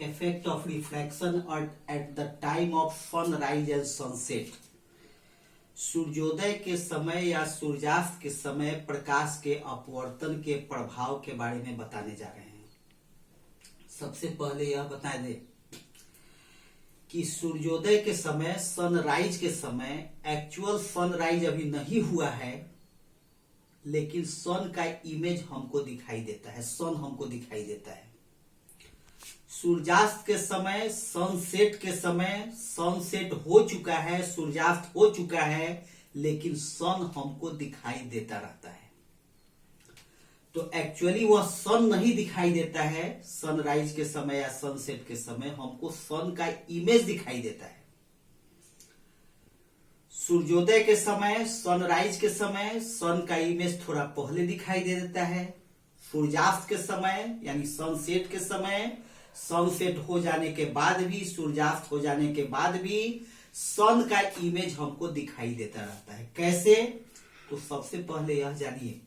effect of refraction at the time of sunrise and sunset। सूर्योदय के समय या सूर्यास्त के समय प्रकाश के अपवर्तन के प्रभाव के बारे में बताने जा रहे हैं। सबसे पहले यह बता दें कि सूर्योदय के समय, सनराइज के समय, एक्चुअल सनराइज अभी नहीं हुआ है, लेकिन सन का इमेज हमको दिखाई देता है, सन हमको दिखाई देता है। सूर्यास्त के समय, सनसेट के समय, सनसेट हो चुका है, सूर्यास्त हो चुका है, लेकिन सन हमको दिखाई देता रहता है। तो एक्चुअली वह सन नहीं दिखाई देता है। सनराइज के समय या सनसेट के समय हमको सन का इमेज दिखाई देता है। सूर्योदय के समय, सनराइज के समय सन का इमेज थोड़ा पहले दिखाई दे देता है। सूर्यास्त के समय यानी सनसेट के समय, सनसेट हो जाने के बाद भी, सूर्यास्त हो जाने के बाद भी सन का इमेज हमको दिखाई देता रहता है। कैसे? तो सबसे पहले यह जानिए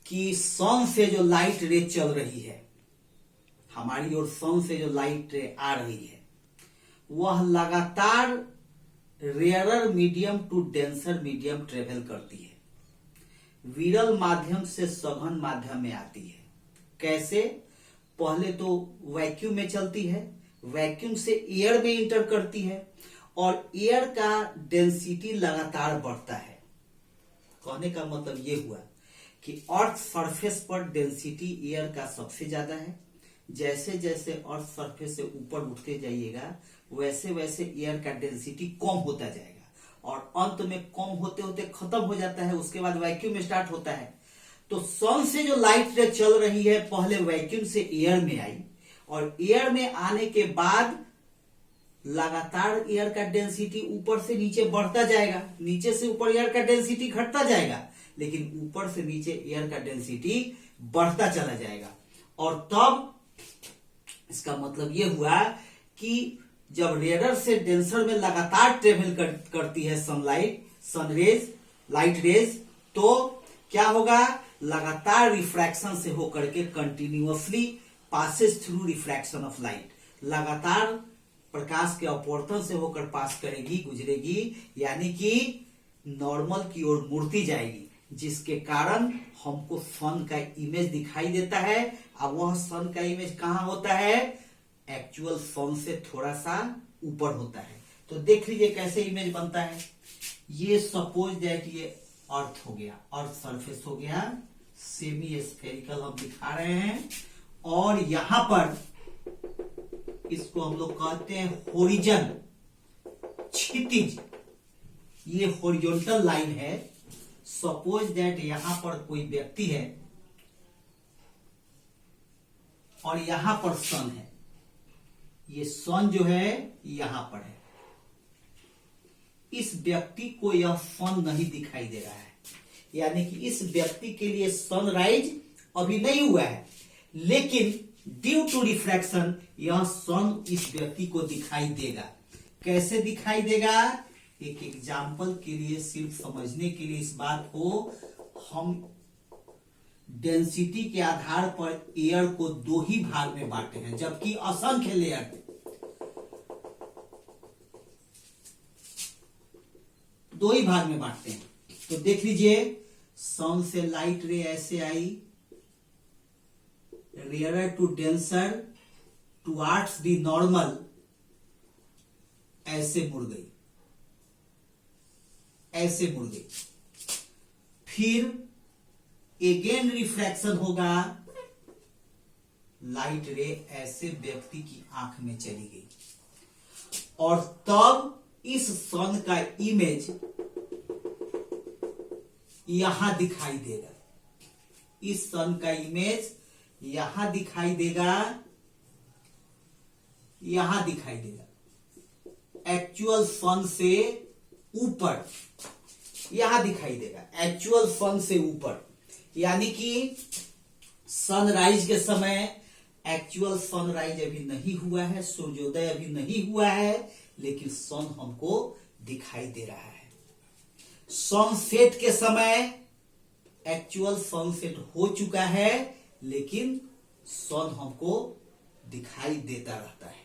कि सन से जो लाइट रे चल रही है, हमारी ओर सन से जो लाइट रे आ रही है, वह लगातार rarer medium to denser medium travel करती है। विरल माध्यम से सघन माध्यम में आती है। कैसे? पहले तो वैक्यूम में चलती है, वैक्यूम से एयर में इंटर करती है और एयर का डेंसिटी लगातार बढ़ता है। कहने का मतलब यह हुआ कि अर्थ सरफेस पर डेंसिटी एयर का सबसे ज्यादा है। जैसे जैसे अर्थ सरफेस से ऊपर उठते जाइएगा, वैसे वैसे एयर का डेंसिटी कम होता जाएगा और अंत में कम होते होते खत्म हो जाता है। उसके बाद वैक्यूम स्टार्ट होता है। तो सन से जो लाइट रे चल रही है, पहले वैक्यूम से एयर में आई और एयर में आने के बाद लगातार एयर का डेंसिटी ऊपर से नीचे बढ़ता जाएगा, नीचे से ऊपर एयर का डेंसिटी घटता जाएगा, लेकिन ऊपर से नीचे एयर का डेंसिटी बढ़ता चला जाएगा। और तब इसका मतलब यह हुआ कि जब रेडर से डेंसर में लगातार ट्रेवल करती है सनलाइट, सनरेज, लाइट रेज, तो क्या होगा? लगातार रिफ्रैक्शन से होकर के continuously passes through refraction of light, लगातार प्रकाश के अपवर्तन से होकर पास करेगी, गुजरेगी, यानी कि नॉर्मल की ओर मुड़ती जाएगी, जिसके कारण हमको सन का इमेज दिखाई देता है। अब वह सन का इमेज कहां होता है? एक्चुअल सन से थोड़ा सा ऊपर होता है। तो देख लीजिए कैसे इमेज बनता है। ये सपोज दैट ये अर्थ हो गया, अर्थ सरफेस हो गया, सेमी स्फेरिकल हम दिखा रहे हैं, और यहां पर इसको हम लोग कहते हैं होरिजन, क्षितिज। ये हॉरिजॉन्टल लाइन है। सपोज दैट यहां पर कोई व्यक्ति है और यहां पर सन है। ये सन जो है यहां पर है। इस व्यक्ति को यह सन नहीं दिखाई दे रहा है, यानी कि इस व्यक्ति के लिए सनराइज अभी नहीं हुआ है, लेकिन ड्यू टू रिफ्रैक्शन यह सन इस व्यक्ति को दिखाई देगा। कैसे दिखाई देगा? एक एग्जाम्पल के लिए, सिर्फ समझने के लिए इस बात को, हम डेंसिटी के आधार पर एयर को दो ही भाग में बांटे हैं, जबकि असंख्य लेयर थे। दो ही भाग में बांटते हैं। तो देख लीजिए, सन से लाइट रे ऐसे आई, rarer to denser towards the normal, ऐसे मुड़ गई, ऐसे मुड़ गई। फिर अगेन रिफ्रैक्शन होगा, लाइट रे ऐसे व्यक्ति की आंख में चली गई और तब इस सन का इमेज यहां दिखाई देगा। इस सन का इमेज यहां दिखाई देगा, यहां दिखाई देगा। एक्चुअल सन से ऊपर यहां दिखाई देगा, एक्चुअल सन से ऊपर, यानी कि सनराइज के समय एक्चुअल सनराइज अभी नहीं हुआ है, सूर्योदय अभी नहीं हुआ है, लेकिन सन हमको दिखाई दे रहा है। सनसेट के समय एक्चुअल सनसेट हो चुका है, लेकिन सन हमको दिखाई देता रहता है।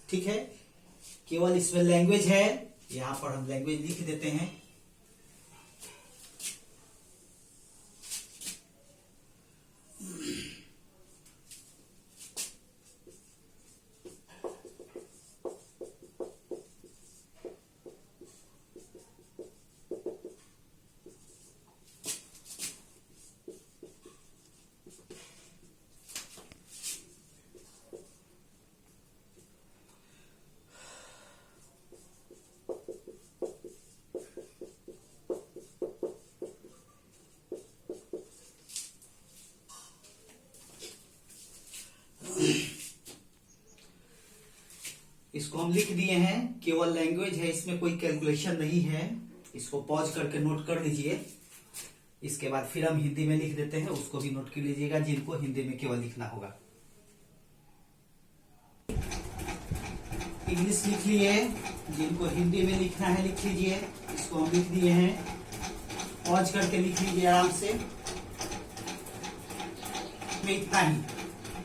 ठीक है, केवल इसमें लैंग्वेज है, यहां पर हम लैंग्वेज लिख देते हैं। इसको हम लिख दिए हैं, केवल लैंग्वेज है, इसमें कोई कैलकुलेशन नहीं है। इसको पॉज करके नोट कर लीजिए। इसके बाद फिर हम हिंदी में लिख देते हैं, उसको भी नोट कर लीजिएगा, जिनको हिंदी में केवल लिखना होगा। इंग्लिश लिख लिए, जिनको हिंदी में लिखना है लिख लीजिए। इसको हम लिख दिए हैं, पॉज करके लिख लीजिए आराम से। इतना ही।